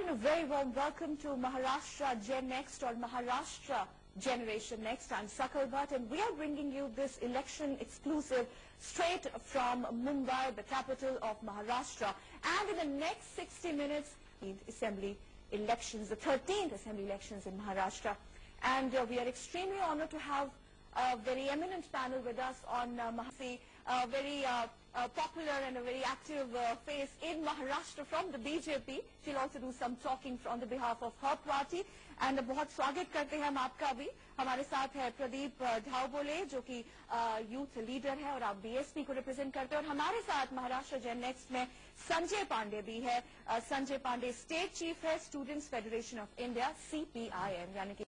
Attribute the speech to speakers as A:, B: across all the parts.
A: And a very warm welcome to Maharashtra Gen Next or Maharashtra Generation Next. I'm Sakal Bhatt and we are bringing you this election exclusive straight from Mumbai, the capital of Maharashtra. And in the next 60 minutes, Assembly elections, the 13th Assembly elections in Maharashtra. And we are extremely honored to have a very eminent panel with us on Mahasi, a very popular and a very active face in Maharashtra from the BJP. She'll also do some talking on the behalf of her party. And बहुत स्वागत करते हैं हम आपका भी. हमारे साथ है प्रदीप धावबोले जो कि यूथ लीडर है और आप बीएसपी को रिप्रेजेंट करते हैं. और हमारे साथ महाराष्ट्र जेन नेक्स्ट में संजय पांडे भी है. संजय पांडे स्टेट चीफ है students federation of India CPIM, यानी कि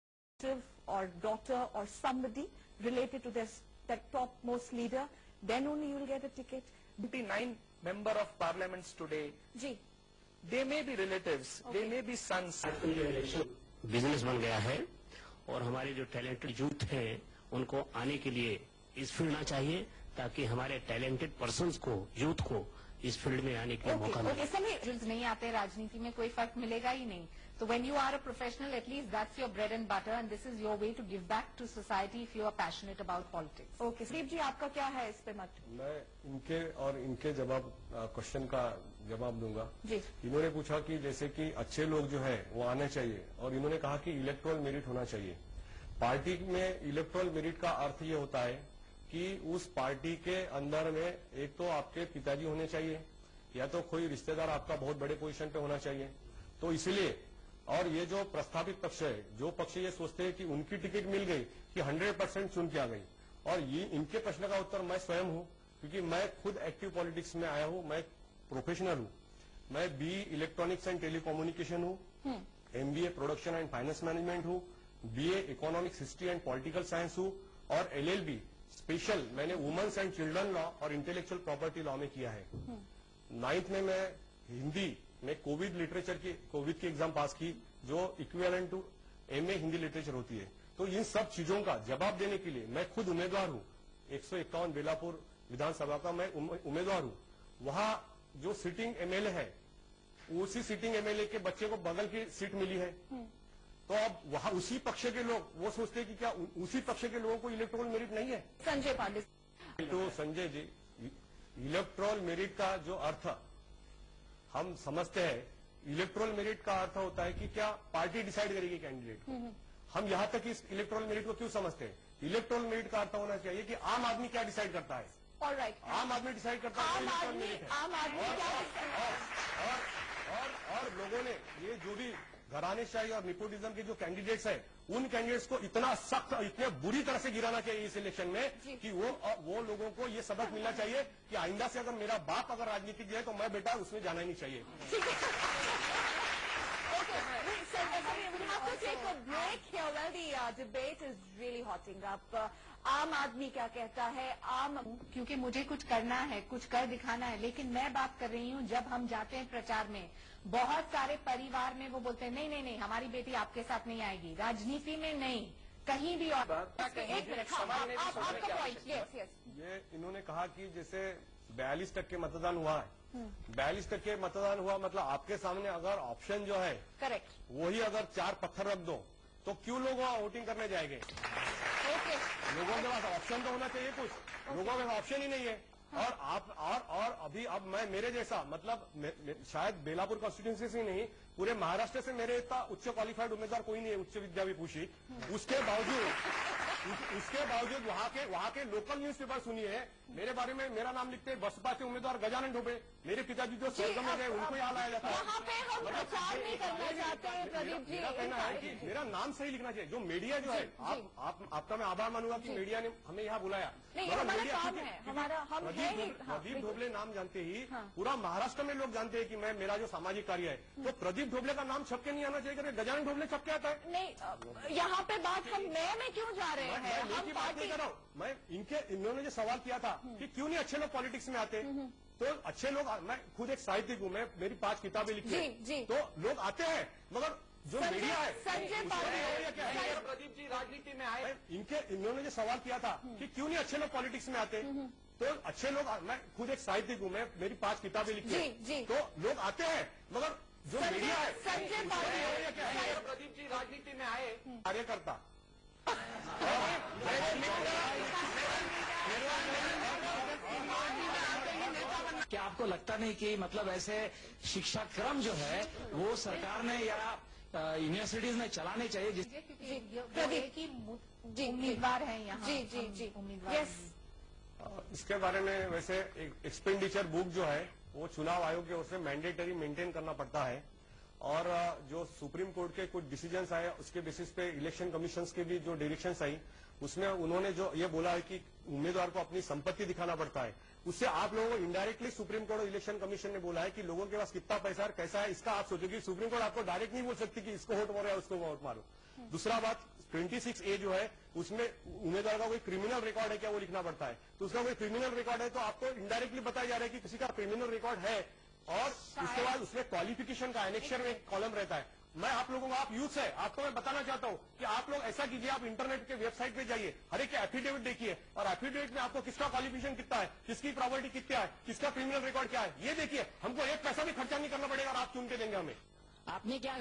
A: or daughter or somebody related to this that topmost leader, then only you will get a ticket.
B: 29 member of parliaments today.
A: जी.
B: They may be relatives, okay. They may be sons.
C: Business बन गया है और हमारे जो talented youth हैं उनको आने के लिए इस फील्ड आना चाहिए ताकि हमारे टैलेंटेड पर्संस को यूथ को इस फील्ड में आने के लिए मौका मिले.
D: समय नहीं आते राजनीति में कोई फर्क मिलेगा ही नहीं. So when you are a professional, at least that's your bread and butter, and this is your way to give back to society if you are passionate about politics.
A: Okay, Steve जी आपका क्या है इस पे मत?
E: मैं इनके जवाब question का जवाब दूंगा.
A: जी.
E: इन्होंने पूछा कि जैसे कि अच्छे लोग जो है वो आने चाहिए और इन्होंने कहा कि इलेक्टोरल मेरिट होना चाहिए. पार्टी में इलेक्टोरल मेरिट का अर्थ ये होता है कि उस पार्टी के अंदर में एक तो आपके पिताजी होने चाहिए या तो कोई रिश्तेदार आपका बहुत बड़े पोजीशन पे होना चाहिए. तो इसलिए और ये जो प्रस्तावित पक्ष है, जो पक्ष ये सोचते हैं कि उनकी टिकट मिल गई कि 100% चुन के आ गई. और ये इनके प्रश्न का उत्तर मैं स्वयं हूं क्योंकि मैं खुद एक्टिव पॉलिटिक्स में आया हूं. मैं प्रोफेशनल हूं. मैं BE इलेक्ट्रॉनिक्स एंड टेलीकम्युनिकेशन हूं, MBA production and finance management हूं, BA economics history and political science हूं और LLB स्पेशल मैंने वुमेन्स एंड चिल्ड्रन लॉ और इंटेलेक्चुअल प्रॉपर्टी लॉ में किया है. 9th में मैं हिंदी में कोविड की एग्जाम पास की जो equivalent to MA Hindi literature होती है. तो इन सब चीजों का जवाब देने के लिए मैं खुद उम्मीदवार हूं. 151 बेलापुर विधानसभा का मैं उम्मीदवार हूं. वहां जो सिटिंग MLA है उसी सिटिंग MLA के बच्चे को बगल की सीट मिली है. तो अब वहां उसी पक्ष के लोग वो सोचते हैं कि क्या उसी पक्ष के लोगों को इलेक्टोरल मेरिट नहीं है.
A: संजय पांडे.
E: तो संजय जी, इलेक्टोरल मेरिट का जो अर्थ हम समझते हैं, इलेक्टोरल मेरिट का अर्थ होता है कि क्या पार्टी डिसाइड करेगी कैंडिडेट को. हम यहां तक इस इलेक्टोरल मेरिट को क्यों समझते हैं. इलेक्टोरल मेरिट का अर्थ होना चाहिए कि आम आदमी क्या डिसाइड करता है.
A: ऑलराइट,
E: आम आदमी डिसाइड करता है.
A: आम आदमी
E: और लोगों ने ये जो भी घरानेशाही और निपोटिज्म के जो कैंडिडेट्स हैं उन कैंडिडेट्स को इतना सख्त और इतने बुरी तरह से गिराना चाहिए इस इलेक्शन में कि वो लोगों को ये सबक मिलना चाहिए कि आइंदा से अगर मेरा बाप अगर राजनीतिक जाए तो मैं बेटा उसमें जाना ही नहीं चाहिए.
A: Debate is really hotting up. आम आदमी क्या कहता है.
D: क्योंकि मुझे कुछ करना है, कुछ कर दिखाना है. लेकिन मैं बात कर रही हूँ जब हम जाते हैं प्रचार में, बहुत सारे परिवार में वो बोलते हैं नहीं नहीं नहीं हमारी बेटी आपके साथ नहीं आएगी, राजनीति में नहीं, कहीं भी. और
A: एक मिनट, आपका पॉइंट.
E: ये इन्होंने कहा कि जैसे 42% मतदान हुआ है. 42% मतदान हुआ मतलब आपके सामने अगर ऑप्शन जो है
A: करेक्ट
E: वही अगर 4 पत्थर रख दो तो क्यों लोग वहां वोटिंग करने जाएंगे. लोगों के पास ऑप्शन तो होना चाहिए. कुछ लोगों के पास ऑप्शन ही नहीं है. और आप और अभी अब मैं मेरे जैसा मतलब शायद बेलापुर कॉन्स्टिट्यूंसी से नहीं पूरे महाराष्ट्र से मेरे इतना उच्च क्वालिफाइड उम्मीदवार कोई नहीं है. उच्च विद्या भी पूछी. उसके बावजूद वहाँ के लोकल न्यूज़पेपर सुनिए मेरे बारे में मेरा नाम लिखते हैं बसपा के उम्मीदवार गजानन ढोबे. मेरे पिताजी जो सरगम में गए उनको याद आया जाता है.
A: यहाँ पे हम प्रचार नहीं करना चाहते हैं प्रदीप जी.
E: मेरा कहना है कि मेरा नाम सही लिखना चाहिए. जो मीडिया जो है आपका मैं आभार मानूंगा कि मीडिया ने हमें यहाँ बुलाया. प्रदीप ढोबले नाम जानते ही पूरा महाराष्ट्र में लोग जानते हैं कि मेरा जो सामाजिक कार्य है. तो प्रदीप ढोबले का नाम छप के नहीं आना चाहिए. गजानन ढोबले छप के आता है.
A: नहीं, यहाँ पे बात हम नए में क्यों जा रहे हैं.
E: मैं बात नहीं कर रहा हूँ. मैं इन्होंने जो सवाल किया था कि क्यों नहीं अच्छे लोग पॉलिटिक्स में आते. तो अच्छे लोग, मैं खुद एक साहित्यिक हूँ, मैं मेरी 5 किताबें लिखी हैं. तो लोग आते हैं मगर जो मीडिया है.
A: संजय पांडे,
B: प्रदीप जी राजनीति में आए.
E: इन्होंने जो सवाल किया था कि क्यों नहीं अच्छे लोग पॉलिटिक्स में आते. तो अच्छे लोग, मैं खुद एक साहित्यिक हूँ, मैं मेरी 5 किताबें लिखी हैं. तो लोग आते हैं मगर जो मीडिया है
A: संजय पांडे
B: प्रदीप जी राजनीति में आए
E: कार्यकर्ता
F: क्या आपको लगता नहीं कि मतलब ऐसे शिक्षा क्रम जो है वो सरकार ने या यूनिवर्सिटीज में चलाने चाहिए
D: प्रदीप की उम्मीदवार है यहाँ
A: जी जी जी
D: उम्मीदवार
A: यस
E: इसके बारे में वैसे एक्सपेंडिचर बुक जो है वो चुनाव आयोग की ओर से मैंडेटरी मेंटेन करना पड़ता है और जो सुप्रीम कोर्ट के कुछ डिसीजंस आए उसके बेसिस पे इलेक्शन कमीशन के भी जो डायरेक्शंस आई उसमें उन्होंने जो ये बोला है कि उम्मीदवार को अपनी संपत्ति दिखाना पड़ता है। उससे आप लोगों को इनडायरेक्टली सुप्रीम कोर्ट और इलेक्शन कमीशन ने बोला है कि लोगों के पास कितना पैसा है कैसा है इसका आप सोचो कि सुप्रीम कोर्ट आपको डायरेक्ट नहीं बोल सकती कि इसको वोट मारो या उसको वोट मारो। दूसरा बात 26A जो है उसमें उम्मीदवार का कोई क्रिमिनल रिकॉर्ड है क्या वो लिखना पड़ता है। तो उसका कोई क्रिमिनल रिकॉर्ड है तो आपको इनडायरेक्टली बताया जा रहा है कि किसी का क्रिमिनल रिकॉर्ड है और उसके बाद उसमें क्वालिफिकेशन का एनेक्शन में एक कॉलम रहता है। मैं आप लोगों को आप यूथ है आपको मैं बताना चाहता हूं कि आप लोग ऐसा कीजिए आप इंटरनेट के वेबसाइट पे जाइए हर एक एफिडेविट देखिए और एफिडेविट में आपको किसका क्वालिफिकेशन कितना है किसकी प्रॉपर्टी कितना है किसका क्रिमिनल रिकॉर्ड क्या है ये देखिए। हमको एक पैसा भी खर्चा नहीं करना पड़ेगा और आप चुन के देंगे हमें।
F: आपने क्या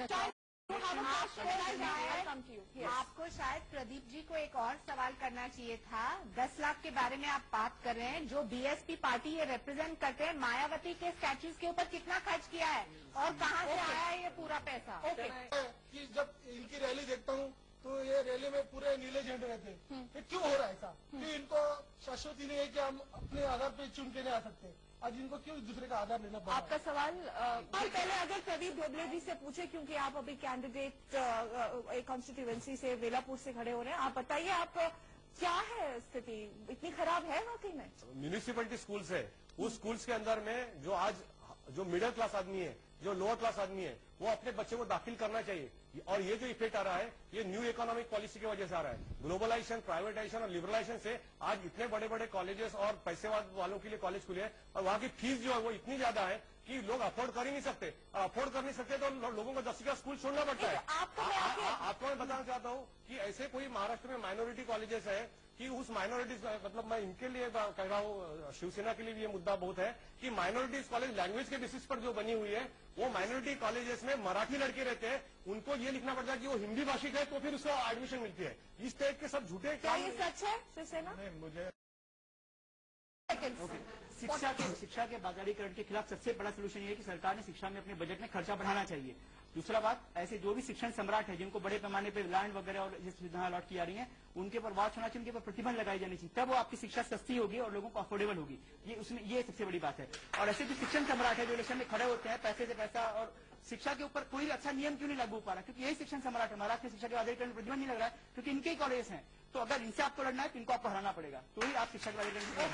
D: आपको शायद प्रदीप जी को एक और सवाल करना चाहिए था। 10 लाख के बारे में आप बात कर रहे हैं जो बीएसपी पार्टी ये रिप्रेजेंट करते हैं मायावती के स्टैच्यूज के ऊपर कितना खर्च किया है और कहाँ से आया है ये पूरा पैसा।
G: कि जब इनकी रैली देखता हूँ तो ये रैली में पूरे नीले झंडे रहते हैं। ये क्यों हो रहा है ऐसा कि इनको शाश्वती नहीं है कि हम अपने आधार पे चुन के नहीं आ सकते। आज इनको क्यों दूसरे का आधार लेना पड़ा।
A: आपका सवाल पहले अगर प्रदीप ढोबले जी से पूछे क्योंकि आप अभी कैंडिडेट एक कॉन्स्टिट्यूएंसी से वेलापुर से खड़े हो रहे हैं आप बताइए आप क्या है स्थिति इतनी खराब है वाकई में।
E: म्यूनिसिपैलिटी स्कूल्स है उस स्कूल्स के अंदर में जो आज जो मिडिल क्लास आदमी है जो लोअर क्लास आदमी है वो अपने बच्चे को दाखिल करना चाहिए और ये जो इफेक्ट आ रहा है ये न्यू इकोनॉमिक पॉलिसी की वजह से आ रहा है। ग्लोबलाइजेशन प्राइवेटाइजेशन और लिबरलाइजेशन से आज इतने बड़े बड़े कॉलेजेस और पैसे वालों के लिए कॉलेज खुले हैं और वहाँ की फीस जो है वो इतनी ज्यादा है कि लोग अफोर्ड कर ही नहीं सकते और अफोर्ड कर नहीं सकते तो लोगों को 10वीं का स्कूल छोड़ना पड़ता है। आपको मैं बताना चाहता हूँ कि ऐसे कोई महाराष्ट्र में माइनॉरिटी कॉलेजेस है कि उस माइनॉरिटीज मतलब मैं इनके लिए कह रहा हूँ शिवसेना के लिए भी ये मुद्दा बहुत है कि माइनॉरिटीज कॉलेज लैंग्वेज के बेसिस पर जो बनी हुई है वो माइनॉरिटी कॉलेजेस में मराठी लड़के रहते हैं उनको ये लिखना पड़ता है कि वो हिंदी भाषिक है तो फिर उसको एडमिशन मिलती है। इस टाइप के सब झूठे
A: क्या ये सच है शिवसेना।
E: मुझे
H: शिक्षा के बाजारीकरण के खिलाफ सबसे बड़ा सोल्यूशन ये है कि सरकार ने शिक्षा में अपने बजट में खर्चा बढ़ाना चाहिए। दूसरा बात ऐसे जो भी शिक्षण सम्राट है जिनको बड़े पैमाने पर लैंड वगैरह और ये सुविधाएं अलॉट की जा रही हैं उनके पर वॉच होना चाहिए उनके ऊपर प्रतिबंध लगाई जानी चाहिए तब वो आपकी शिक्षा सस्ती होगी और लोगों को अफोर्डेबल होगी। ये सबसे बड़ी बात है। और ऐसे जो शिक्षण सम्राट है जो इलेक्शन में खड़े होते हैं पैसे से पैसा और शिक्षा के ऊपर कोई अच्छा नियम क्यों नहीं लागू हो पा रहा क्योंकि यही शिक्षण सम्राट है। महाराष्ट्र शिक्षा के बाजारीकरण में प्रतिबंध नहीं लग रहा है क्योंकि इनके ही कॉलेज हैं। तो अगर इनसे आपको लड़ना है तो इनको आपको हराना पड़ेगा तो ही आप शिक्षा के बाजारीकरण।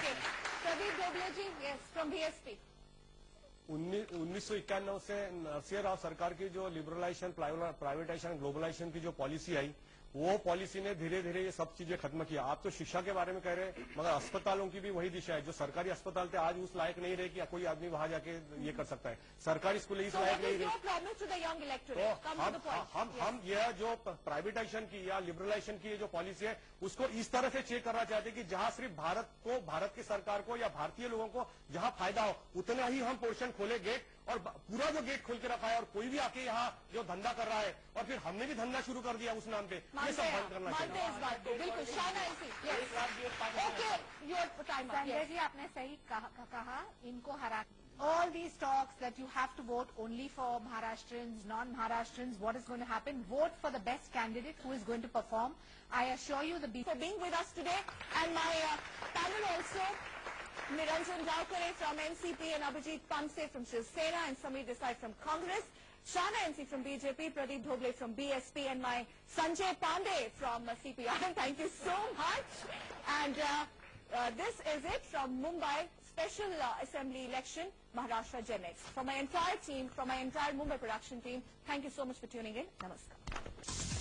A: प्रदीप ढोबले जी फ्रॉम बीएसपी
E: 1991 से नरसिंह राव सरकार की जो लिबरलाइजेशन प्राइवेटाइजेशन ग्लोबलाइजेशन की जो पॉलिसी आई वो पॉलिसी ने धीरे धीरे ये सब चीजें खत्म किया। आप तो शिक्षा के बारे में कह रहे हैं मगर अस्पतालों की भी वही दिशा है। जो सरकारी अस्पताल थे आज उस लायक नहीं रहे कि कोई आदमी वहां जाके ये कर सकता है। सरकारी स्कूल इस लायक नहीं रहे। तो हम यह जो प्राइवेटाइजेशन की या लिबरलाइजेशन की जो पॉलिसी है उसको इस तरह से चेक करना चाहते हैं कि जहां सिर्फ भारत की सरकार को या भारतीय लोगों को जहां फायदा हो उतना ही हम पोर्शन खोले गेट और पूरा जो गेट खोल के रखा है और कोई भी आके यहाँ जो धंधा कर रहा है और फिर हमने भी धंधा शुरू कर दिया उस नाम पे ये सब बंद करना चाहिए।
A: इस बात को बिल्कुल
D: संजय जी आपने सही कहा इनको हरा all these talks that you have to vote only for Maharashtrians, non-Maharashtrians, what is going to happen? Vote for the best candidate who is going to perform. I assure you
A: for being with us today and my panel also, Niranjan Rawkare from NCP and Abhijit Panse from Shiv Sena and Sameer Desai from Congress, Shana NC from BJP, Pradeep Dhoble from BSP and my Sanjay Pandey from CPI. Thank you so much. And this is it from Mumbai Special Assembly Election, Maharashtra Gen X. From my entire team, from my entire Mumbai production team, thank you so much for tuning in. Namaskar.